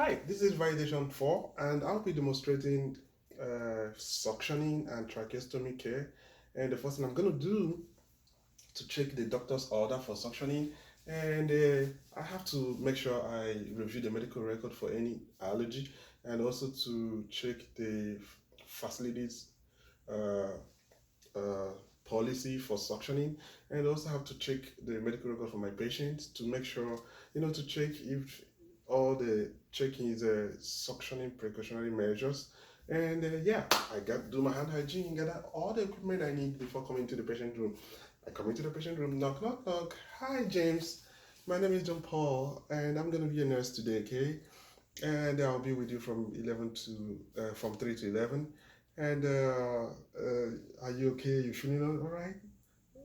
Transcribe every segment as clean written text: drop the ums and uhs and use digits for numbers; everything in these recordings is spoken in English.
Hi, this is validation 4 and I'll be demonstrating suctioning and tracheostomy care. And the first thing I'm going to do to check the doctor's order for suctioning, and I have to make sure I review the medical record for any allergy, and also to check the facilities uh, uh, policy for suctioning, and also have to check the medical record for my patient to make sure, to check if all the checking is suctioning precautionary measures. And yeah, I got do my hand hygiene, gather all the equipment I need before coming to the patient room. I come into the patient room, knock, knock, knock. Hi, James. My name is John Paul, and I'm gonna be a nurse today, okay? And I'll be with you from 11 to from 3 to 11. And are you okay? You feeling all right?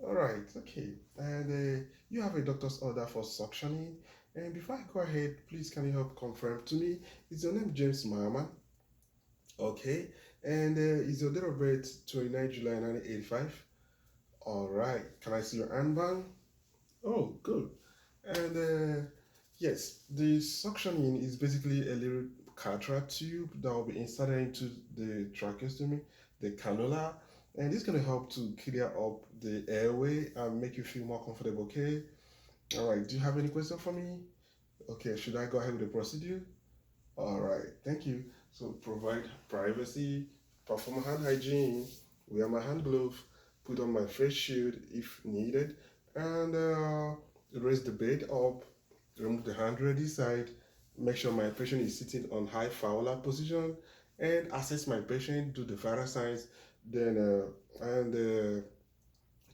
All right, okay. And you have a doctor's order for suctioning. And before I go ahead, please can you help confirm to me? Is your name James Mama? Okay. And is your date of birth 29 July 1985? All right. Can I see your armband? Oh, good. And yes, the suctioning is basically a little catheter tube that will be inserted into the tracheostomy, the cannula, and this is going to help to clear up the airway and make you feel more comfortable. Okay. All right. Do you have any question for me? Okay. Should I go ahead with the procedure? All right. Thank you. So provide privacy, perform hand hygiene, wear my hand glove, put on my face shield if needed, and raise the bed up, remove the hand ready side, make sure my patient is sitting on high Fowler position, and assess my patient, do the vital signs, then and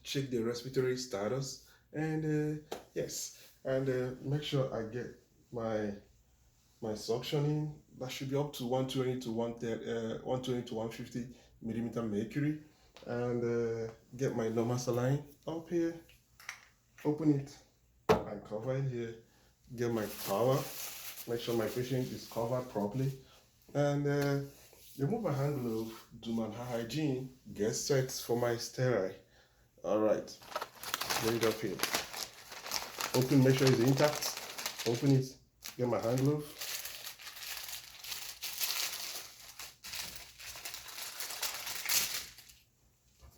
check the respiratory status, and yes, and make sure I get my suctioning. That should be up to 120 to 120 to 150 millimeter mercury, and get my normal saline up here, open it and cover it here, get my power, make sure my patient is covered properly, and remove my hand glove, do my hygiene, get set for my sterile. All right, get it up here, open, make sure it's intact, open it, get my hand glove.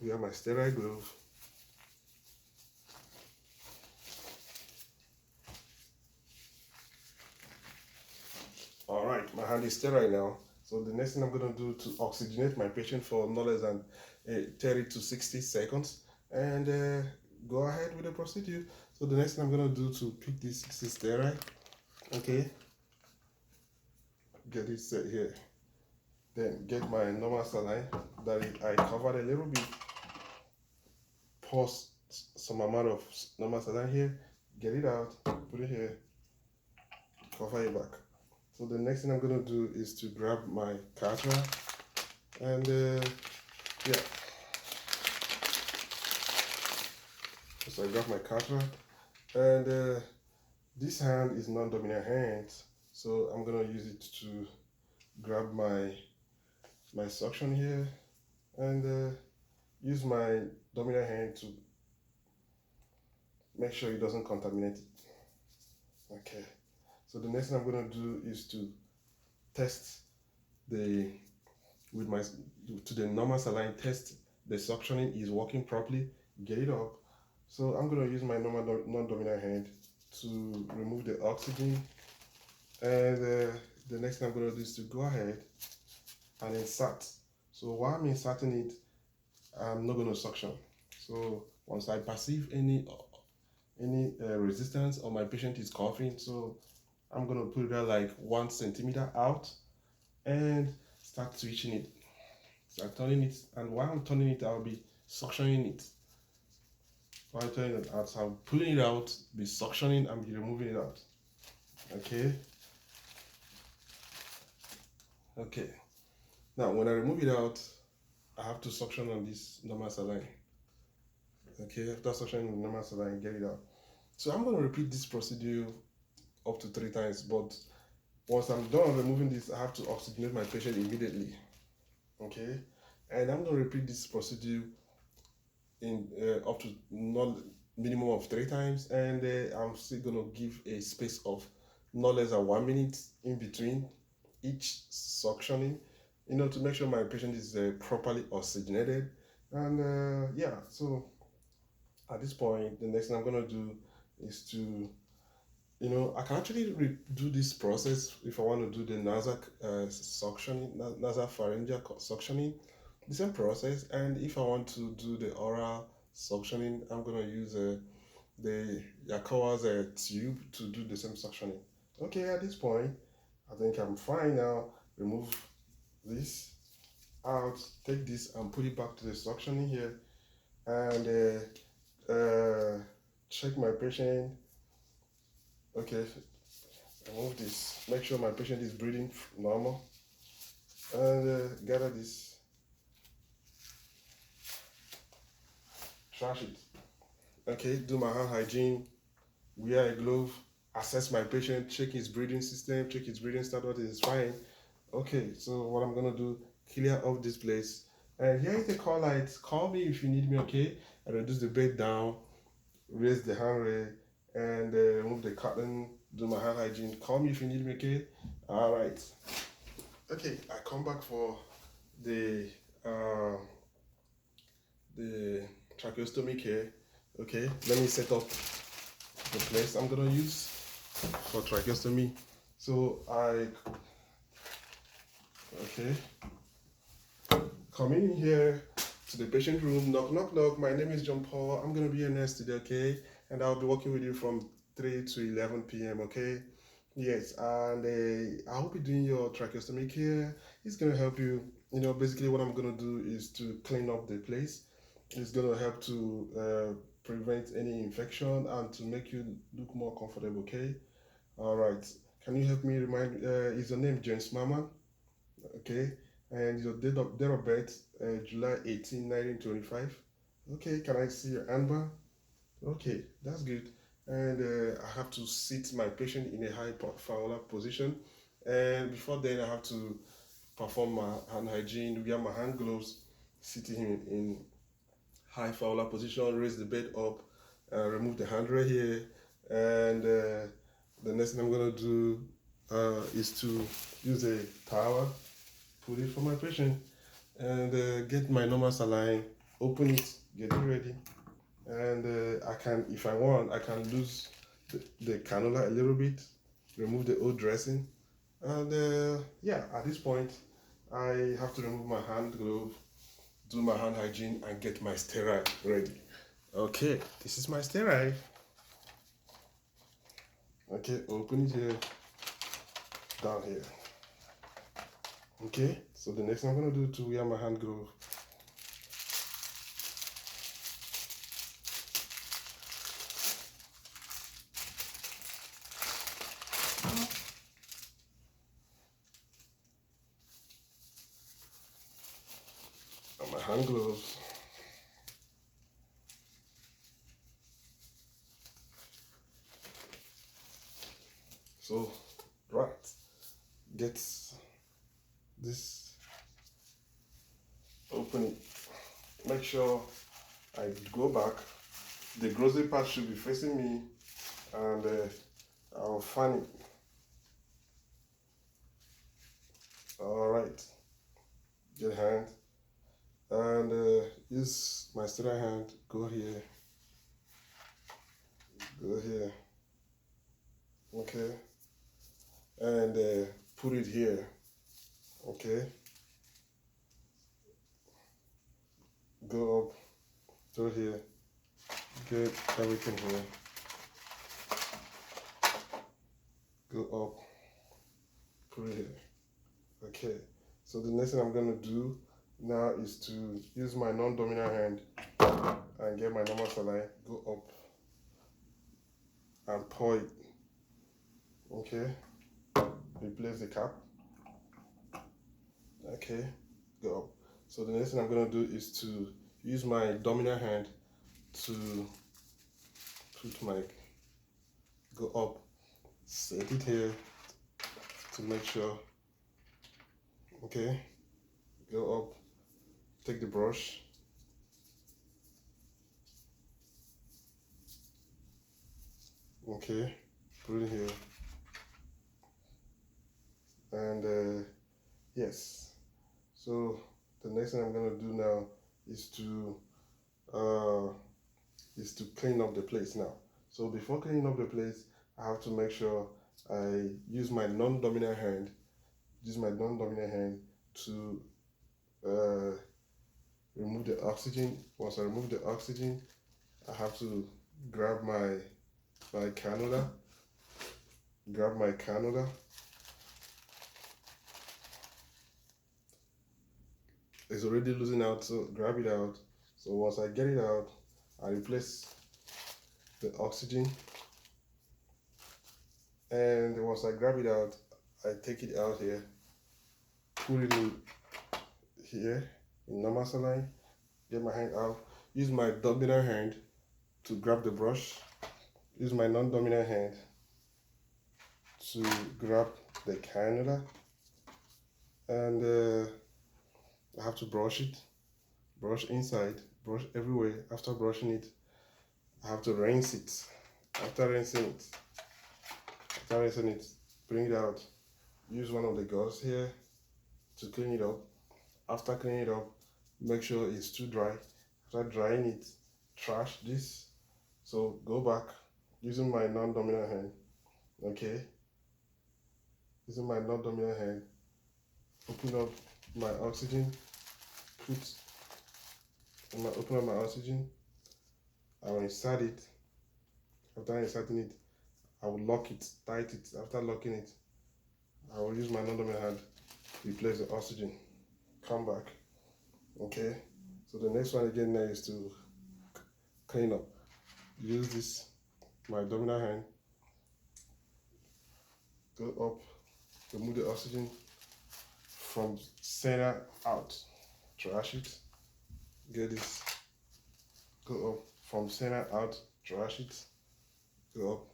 We have my sterile glove. All right, my hand is sterile now. So the next thing I'm going to do to oxygenate my patient for no less than 30 to 60 seconds, and go ahead with the procedure. So the next thing I'm going to do to pick this is sterile. Okay, get it set here. Then get my normal saline that I covered a little bit. Pour some amount of normal saline here. Get it out. Put it here. Cover it back. So the next thing I'm gonna do is to grab my catheter, and yeah. So I grab my catheter, and this hand is non-dominant hand, so I'm gonna use it to grab my suction here, and use my dominant hand to make sure it doesn't contaminate it. Okay. So the next thing I'm gonna do is to test the with my to the normal saline, test the suctioning is working properly, get it up. So I'm going to use my normal non-dominant hand to remove the oxygen, and the next thing I'm going to do is to go ahead and insert. So while I'm inserting it, I'm not going to suction. So once I perceive any resistance or my patient is coughing, so I'm going to put it like 1 centimeter out and start switching it. Start turning it, and while I'm turning it, I'll be suctioning it. While I'm turning it out, so I'm pulling it out, be suctioning, and be removing it out. Okay. Okay. Now, when I remove it out, I have to suction on this normal saline. Okay, after suctioning the normal saline, get it out. So I'm going to repeat this procedure up to 3 times, but once I'm done removing this, I have to oxygenate my patient immediately. Okay, and I'm going to repeat this procedure in up to not minimum of 3 times, and I'm still going to give a space of no less than 1 minute in between each suctioning, to make sure my patient is properly oxygenated. And yeah, so at this point, the next thing I'm gonna do is to, I can actually do this process if I want to do the nasal suctioning, nasal pharyngeal suctioning, the same process. And if I want to do the oral suctioning, I'm gonna use the Yakowa's tube to do the same suctioning. Okay, at this point, I think I'm fine now. Remove this out, take this and put it back to the suctioning here, and check my patient. Okay, remove this. Make sure my patient is breathing normal, and gather this, trash it. Okay, do my hand hygiene, wear a glove, assess my patient, check his breathing system, check his breathing status is fine. Okay, so what I'm gonna do, clear off this place. And here is the call light. Call me if you need me, okay? I reduce the bed down, raise the handrail, and remove the curtain, do my hand hygiene. Call me if you need me, okay? All right. Okay, I come back for the uh, the tracheostomy care. Okay, let me set up the place I'm gonna use for tracheostomy. So okay, come in here to the patient room, knock, knock, knock. My name is John Paul. I'm gonna be your nurse today, okay? And I'll be working with you from 3 to 11 p.m., okay? Yes, and I hope you're doing your tracheostomy care. It's gonna help you. Basically what I'm gonna do is to clean up the place. It's gonna help to prevent any infection and to make you look more comfortable, okay? All right. Can you help me remind, is your name James Mama? Okay, and your date of birth, July 18, 1925. Okay, can I see your handbar? Okay, that's good. And I have to sit my patient in a high fowler position. And before then, I have to perform my hand hygiene, wear my hand gloves, sitting in high fowler position, raise the bed up, remove the handrail here. And the next thing I'm going to do is to use a towel, put it for my patient, and get my normal saline, open it, get it ready, and I can, if I want, I can lose the cannula a little bit, remove the old dressing, and yeah, at this point, I have to remove my hand glove, do my hand hygiene, and get my sterile ready. Okay, this is my sterile. Okay, open it here, down here. Okay, so the next thing I'm gonna do to wear my hand glove. My hand gloves. So, right, get this, open it. Make sure I go back. The grocery part should be facing me, and I'll fan it. All right, get hand, and use my sterile hand. Go here, go here. Okay, and put it here. Okay, go up, go here, get everything here. Go up, put it here. Okay, so the next thing I'm gonna do now is to use my non-dominant hand and get my normal saline, go up and pour it. Okay, replace the cap. Okay, go up. So the next thing I'm gonna do is to use my dominant hand to put my, go up, set it here to make sure. Okay, go up, take the brush. Okay, put it here. nice. So the next thing I'm gonna do now is uh, to clean up the place now. So before cleaning up the place, I have to make sure I use my non-dominant hand. To remove the oxygen. Once I remove the oxygen, I have to grab my cannula. Grab my cannula. It's already losing out, so grab it out. So once I get it out, I replace the oxygen. And once I grab it out, I take it out here, put it in here in normal saline, get my hand out, use my dominant hand to grab the brush, use my non-dominant hand to grab the cannula, and I have to brush it, brush inside, brush everywhere. After brushing it, I have to rinse it. After rinsing it, bring it out, use one of the gauze here to clean it up. After cleaning it up, make sure it's too dry. After drying it, trash this. So go back using my non-dominant hand. Okay, using my non-dominant hand, open up my oxygen, open up my oxygen. I will insert it. After inserting it, I will lock it, tight it. After locking it, I will use my non-dominant hand, replace the oxygen, come back. Okay, so the next one again now is to clean up. Use this, my dominant hand, go up, remove the oxygen from center out, trash it, get this, go up from center out, trash it, go up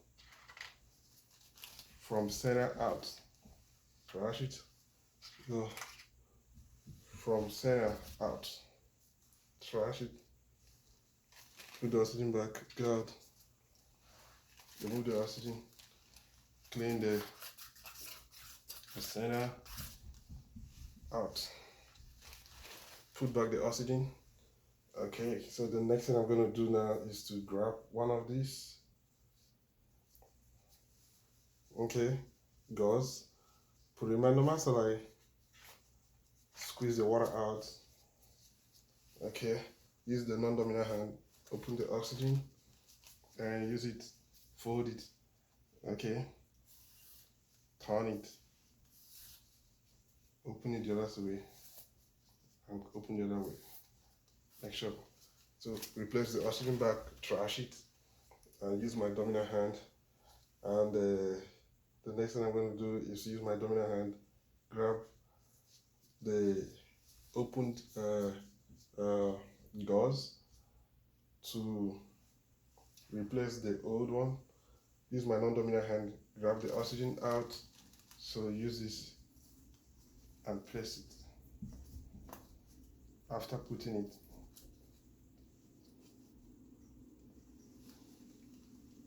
from center out, trash it, go from center out, trash it, put the oxygen back, go out, remove the oxygen, clean the center out, put back the oxygen. Okay, so the next thing I'm going to do now is to grab one of these, okay, gauze, put it in my normal saline, squeeze the water out. Okay, use the non-dominant hand, open the oxygen and use it, fold it. Okay, turn it, open it the other way, and open the other way. Make sure. So replace the oxygen back, trash it, and use my dominant hand. And the next thing I'm going to do is use my dominant hand, grab the opened gauze to replace the old one. Use my non-dominant hand, grab the oxygen out. So use this and place it. After putting it,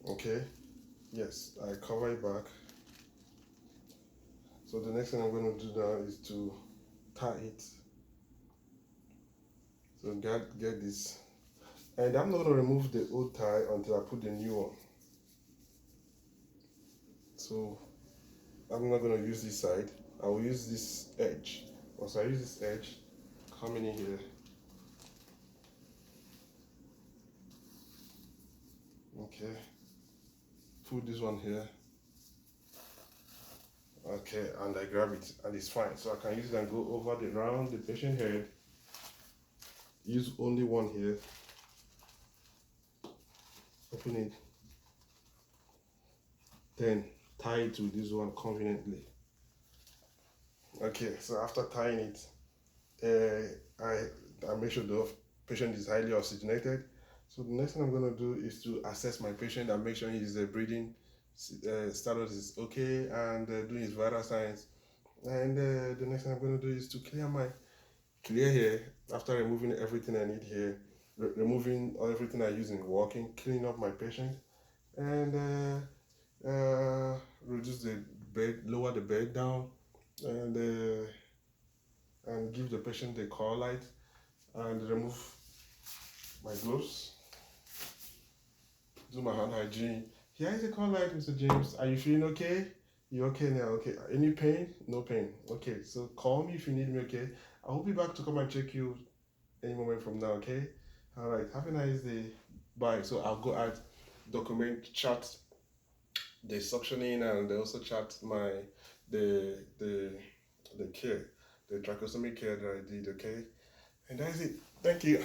okay, yes, I cover it back. So the next thing I'm going to do now is to tie it. So get this, and I'm not going to remove the old tie until I put the new one. So I'm not going to use this side, I will use this edge. Once I use this edge, coming in here, okay, put this one here, okay, and I grab it and it's fine. So I can use it and go over around the patient head, use only one here, open it, then tie it to this one conveniently. Okay, so after tying it, I make sure the patient is highly oxygenated. So the next thing I'm going to do is to assess my patient and make sure his breathing status is okay, and doing his vital signs. And the next thing I'm going to do is to clear here after removing everything I need here, removing everything I use in walking, clean up my patient, and reduce the bed, lower the bed down, and and give the patient the call light and remove my gloves. Do my hand hygiene. Here is the call light, Mr. James. Are you feeling okay? You okay now? Okay. Any pain? No pain. Okay. So call me if you need me. Okay. I will be back to come and check you any moment from now. Okay. All right. Have a nice day. Bye. So I'll go add chat the suctioning, and also chat my the care, the tracheostomy care that I did. Okay. And that's it. Thank you.